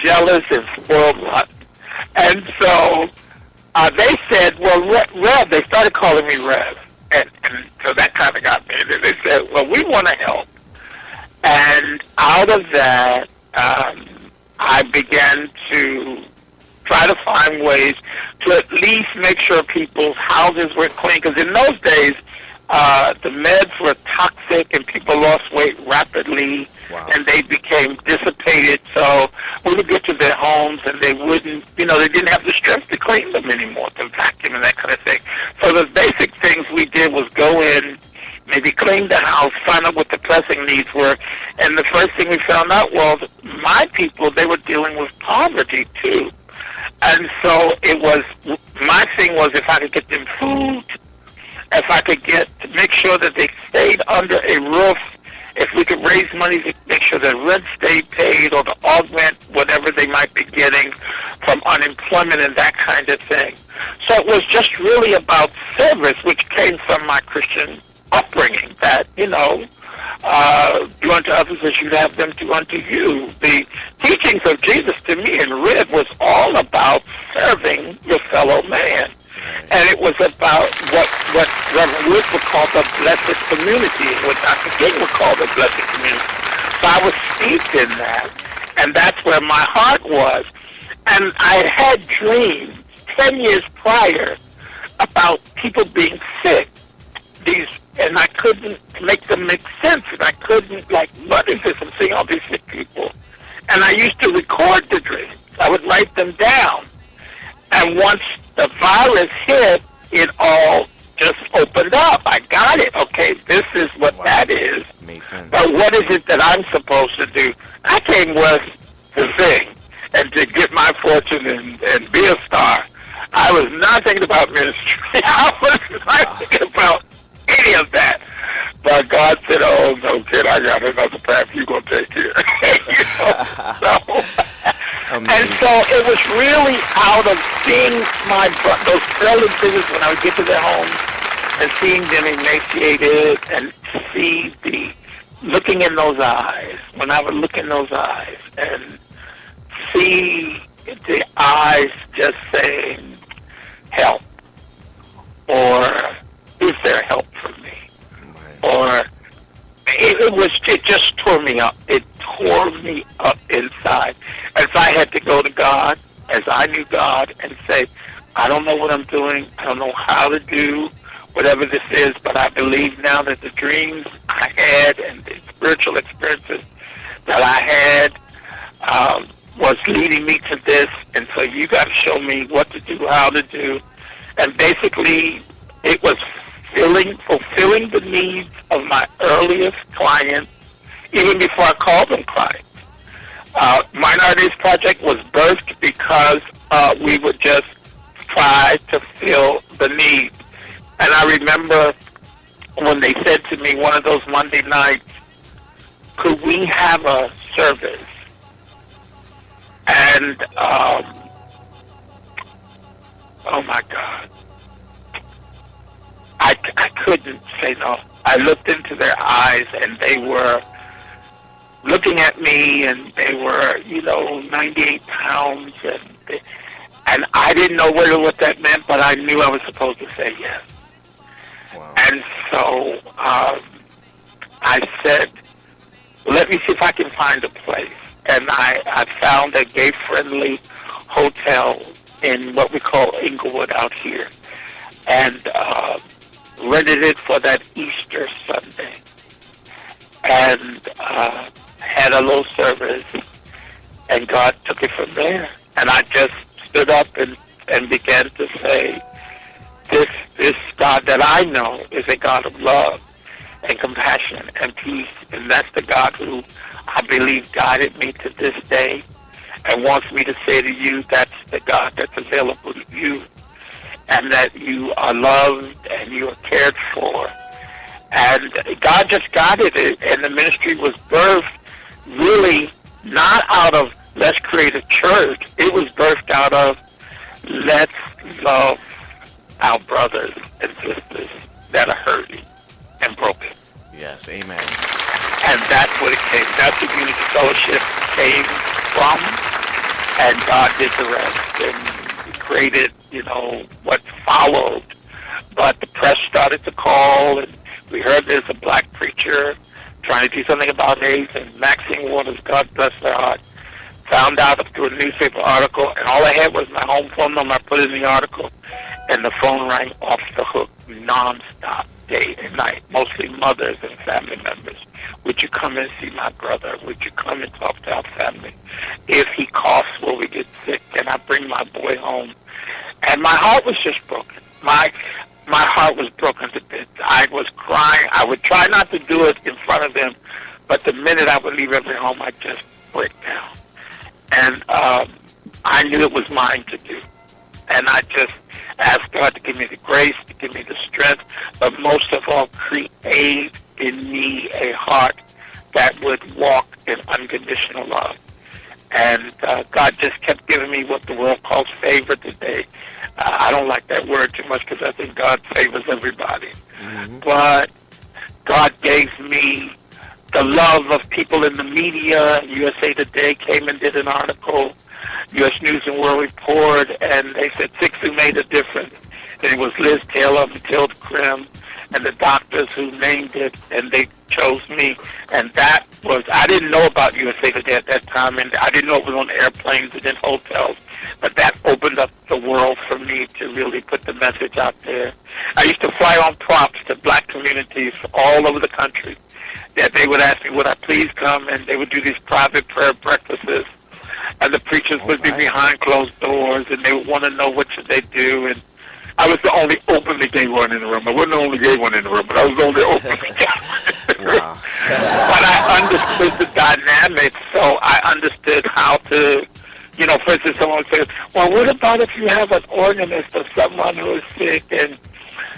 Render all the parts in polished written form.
jealous and spoiled rotten. And so they said, well, Rev, they started calling me Rev. And so that kind of got me. And they said, well, we want to help. And out of that, I began to try to find ways to at least make sure people's houses were clean. Because in those days, the meds were toxic and people lost weight rapidly. Wow. And they became dissipated. So we would get to their homes and they wouldn't, they didn't have the strength to clean them anymore, to vacuum and that kind of thing. So the basic things we did was go in, maybe clean the house, find out what the pressing needs were. And the first thing we found out was my people, they were dealing with poverty too. And so my thing was if I could get them food, if I could make sure that they stayed under a roof, if we could raise money to make sure that rent stayed paid or to augment whatever they might be getting from unemployment and that kind of thing. So it was just really about service, which came from my Christian upbringing, that, do unto others as you'd have them do unto you. The teachings of Jesus to me in REV was all about serving your fellow man. And it was about what Reverend Wood would call the blessed community, what Dr. King would call the blessed community. So I was steeped in that, and that's where my heart was. And I had dreams 10 years prior about people being sick. And I couldn't make them make sense. And I couldn't, what is this? I'm seeing all these sick people. And I used to record the dreams. I would write them down. And once the virus hit, it all just opened up. I got it. Okay, this is what that is. Makes sense. But what is it that I'm supposed to do? I came with to sing and to get my fortune and be a star. I was not thinking about ministry. I was not thinking about any of that. But God said, oh, no, kid, I got another path you're going to take here. And so it was really out of seeing those early visits when I would get to their homes and seeing them emaciated and looking in those eyes, when I would look in those eyes and see the eyes just saying, help, or is there help for me? Or it just tore me up. It tore me up inside. As I had to go to God, as I knew God, and say, I don't know what I'm doing. I don't know how to do whatever this is, but I believe now that the dreams I had and the spiritual experiences that I had was leading me to this. And so you got to show me what to do, how to do. And basically, it was fulfilling the needs of my earliest clients, even before I called them clients. Minorities Project was birthed because we would just try to fill the need. And I remember when they said to me one of those Monday nights, could we have a service? And, oh my God. I couldn't say no. I looked into their eyes and they were looking at me and they were, 98 pounds and I didn't know what that meant, but I knew I was supposed to say yes. Wow. And so I said, let me see if I can find a place. And I found a gay-friendly hotel in what we call Inglewood out here. And rented it for that Easter Sunday. And had a little service. And God took it from there. And I just stood up and began to say, this God that I know is a God of love and compassion and peace. And that's the God who I believe guided me to this day and wants me to say to you, that's the God that's available to you, and that you are loved and you are cared for. And God just guided it, and the ministry was birthed really not out of let's create a church. It was birthed out of let's love our brothers and sisters that are hurting and broken. Yes, amen. And that's what it came. That's what Unity Fellowship came from. and God did the rest and created, what followed. But the press started to call, and we heard there's a black preacher trying to do something about AIDS, and Maxine Waters, God bless her heart, found out through a newspaper article, and all I had was my home phone number. I put it in the article, and the phone rang off the hook nonstop, day and night, mostly mothers and family members. Would you come and see my brother? Would you come and talk to our family? If he coughs, will we get sick? Can I bring my boy home? And my heart was just broken. My heart was broken to bits. I was crying. I would try not to do it in front of them, but the minute I would leave every home, I'd just break down. And I knew it was mine to do. And I just asked God to give me the grace, to give me the strength, but most of all, create in me a heart that would walk in unconditional love. And God just kept giving me what the world calls favor today. I don't like that word too much because I think God favors everybody. Mm-hmm. But God gave me the love of people in the media. USA Today came and did an article, U.S. News and World Report, and they said 6 who made a difference. And it was Liz Taylor, Matilda Krim, and the doctors who named it, and they chose me. And that was, I didn't know about USA Today at that time, and I didn't know it was on airplanes and in hotels, but that opened up the world for me to really put the message out there. I used to fly on props to black communities all over the country, that they would ask me, would I please come, and they would do these private prayer breakfasts, and the preachers would be behind closed doors, and they would want to know what should they do, and I was the only openly gay one in the room. I wasn't the only gay one in the room, but I was the only openly gay one in the room. Wow. But I understood the dynamics, so I understood how to, for instance, someone says, well, what about if you have an organist or someone who is sick and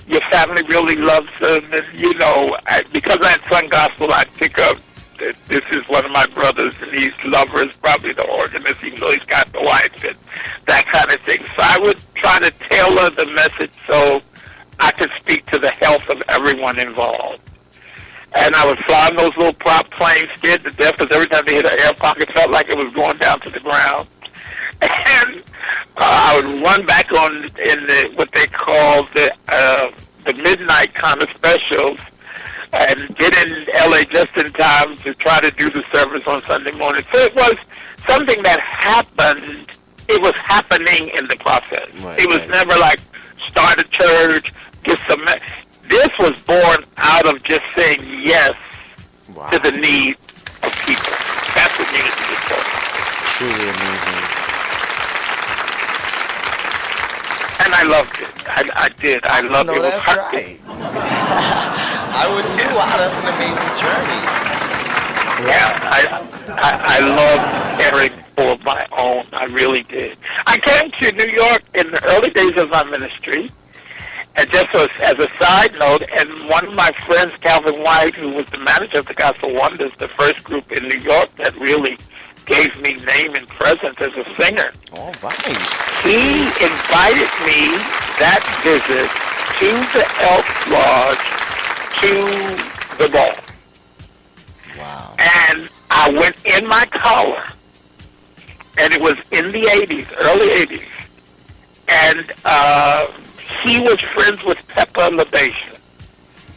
your family really loves them? And, because I had sung gospel, I'd pick up that this is one of my brothers, and he's lover is probably the organist, even though he's got the wife, and that kind of thing. So I would try to tailor the message so I could speak to the health of everyone involved. And I would fly on those little prop planes, scared to death, because every time they hit an air pocket, it felt like it was going down to the ground. And I would run back on in what they call the midnight kind of specials, and get in L.A. just in time to try to do the service on Sunday morning. So it was something that happened. It was happening in the process. Right, it was never like start a church, get some. This was born out of just saying yes to the needs of people. That's what unity is for. Truly amazing. And I loved it. I did. I loved it. That's right. I would too. Wow, that's an amazing journey. Yeah, I loved caring for my own. I really did. I came to New York in the early days of my ministry, and just as a side note, and one of my friends, Calvin White, who was the manager of the Gospel Wonders, the first group in New York that really gave me name and presence as a singer. All right. He invited me that visit to the Elk Lodge to the ball. Wow. And I went in my collar, and it was in the 80s, early 80s, and he was friends with Pepper LaBeija.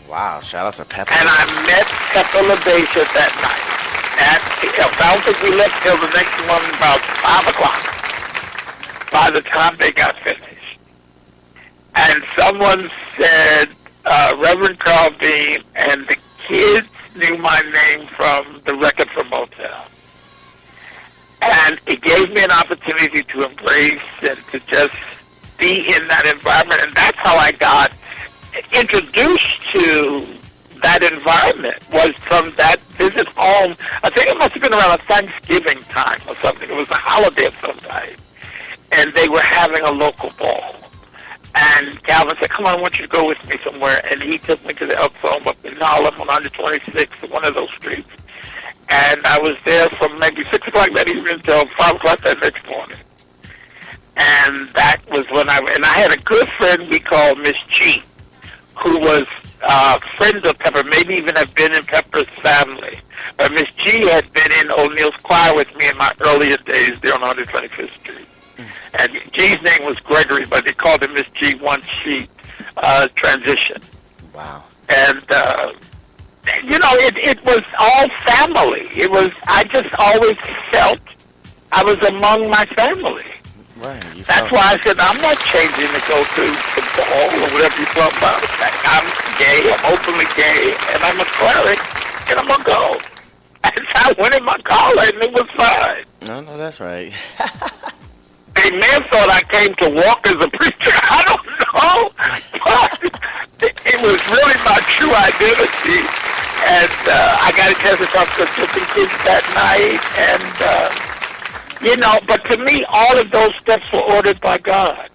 Wow, shout out to Pepper. And I met Pepper LaBeija that night at the Elk. I don't think we left till the next one about 5 o'clock by the time they got finished. And someone said, Reverend Carl Bean, and the kids knew my name from the record from Motown. And it gave me an opportunity to embrace and to just be in that environment. And that's how I got introduced to that environment, was from that visit home. I think it must have been around a Thanksgiving time or something. It was a holiday of some type. And they were having a local ball. And Calvin said, come on, I want you to go with me somewhere. And he took me to the Elk Home up in Harlem on 126, one of those streets. And I was there from maybe 6 o'clock that evening until 5 o'clock that next morning. And that was when I had a good friend we called Miss G, who was friends of Pepper, maybe even have been in Pepper's family. But Miss G had been in O'Neill's choir with me in my earlier days there on 125th Street. And G's name was Gregory, but they called him Miss G once she transitioned. Wow. And, it was all family. I just always felt I was among my family. Right. That's why I said, I'm not changing to go to football or whatever you talk about. I'm gay, I'm openly gay, and I'm a cleric, and I'm going to go. And so I went in my collar, and it was fine. No, that's right. They may have thought I came to walk as a preacher. I don't know. But it was really my true identity. And I got a chance to talk to different kids that night. And, but to me, all of those steps were ordered by God.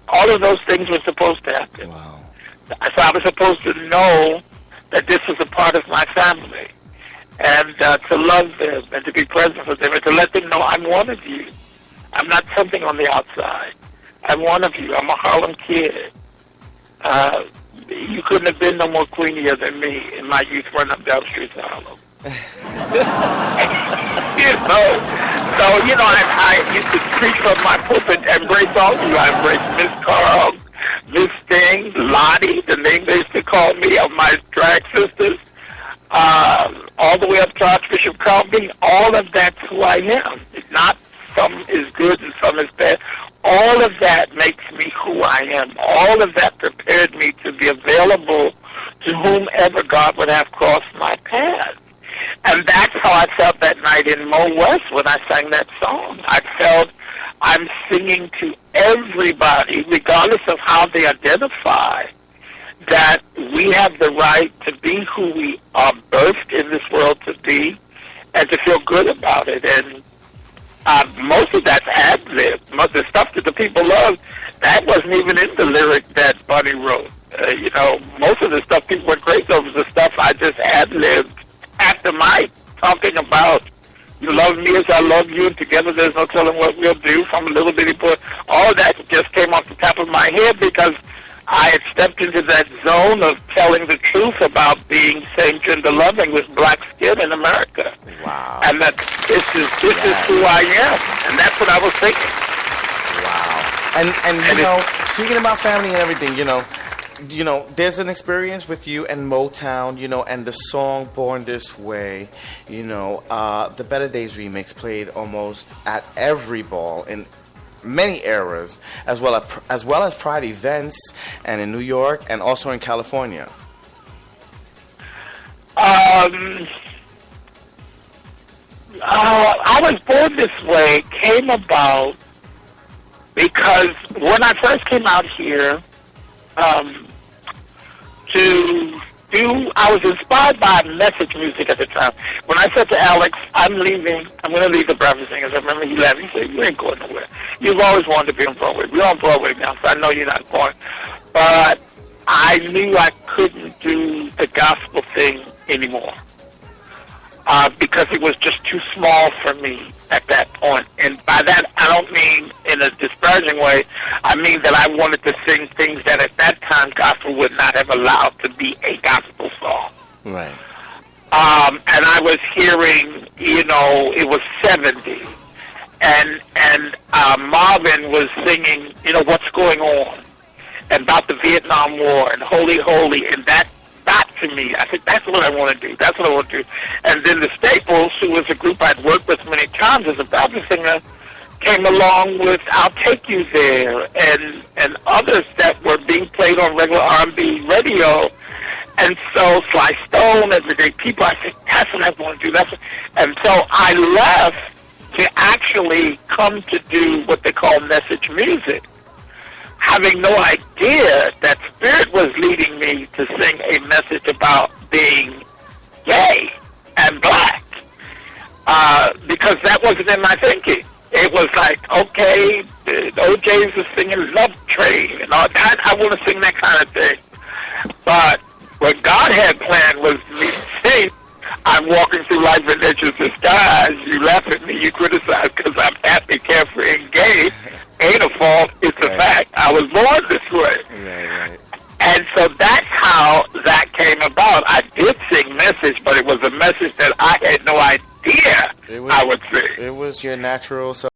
All of those things were supposed to happen. Wow. So I was supposed to know that this was a part of my family. And to love them and to be present for them and to let them know I'm one of you. I'm not something on the outside. I'm one of you. I'm a Harlem kid. You couldn't have been no more queenier than me in my youth running up down the streets of Harlem. I used to preach from my pulpit, embrace all of you. I embraced Miss Carl, Miss Sting, Lottie, the name they used to call me, of my drag sisters, all the way up to Archbishop Carl Bean. All of that's who I am. It's not some is good and some is bad. All of that makes me who I am. All of that prepared me to be available to whomever God would have crossed my path. And that's how I felt that night in Mo West when I sang that song. I felt I'm singing to everybody, regardless of how they identify, that we have the right to be who we are birthed in this world to be and to feel good about it. And most of that's ad-lib. Most of the stuff that the people love, that wasn't even in the lyric that Bunny wrote. Most of the stuff people went crazy over is the stuff I just ad-libbed at the mic, talking about you love me as I love you, and together there's no telling what we'll do from a little bitty boy. All that just came off the top of my head because I had stepped into that zone of telling the truth about being same-gender loving with black skin in America. Wow. And that this is who I am, and that's what I was thinking. Wow. And speaking about family and everything, there's an experience with you and Motown, and the song Born This Way, the Better Days remix played almost at every ball in many eras, as well as Pride events and in New York and also in California. I Was Born This Way came about because when I first came out here, I was inspired by message music at the time. When I said to Alex, I'm going to leave the Breakfast Singers, I remember he laughed. He said, you ain't going nowhere. You've always wanted to be on Broadway. We're on Broadway now, so I know you're not going. But I knew I couldn't do the gospel thing anymore because it was just too small for me at that point. And by that, I don't mean in a disparaging way. I mean that I wanted to sing things that at that time gospel would not have allowed to be a gospel song. Right. And I was hearing, it was 70. And Marvin was singing, What's Going On, and about the Vietnam War, and Holy, Holy, and that got to me. I said, that's what I want to do. That's what I want to do. And then the Staples, who was a group I'd worked with many times as a Baptist singer, came along with I'll Take You There and others that were being played on regular R&B radio. And so Sly Stone, Everyday People, I said, that's what I want to do. And so I left to actually come to do what they call message music, having no idea that Spirit was leading me to sing a message about being gay and black, because that wasn't in my thinking. It was like, okay, the OJs are singing Love Train and all that. I want to sing that kind of thing. But what God had planned was me to sing, I'm walking through life in nature's disguise. You laugh at me, you criticize because I'm happy, carefree, and gay. Ain't a fault, it's a fact. I was born this way. Right. And so that's how that natural. So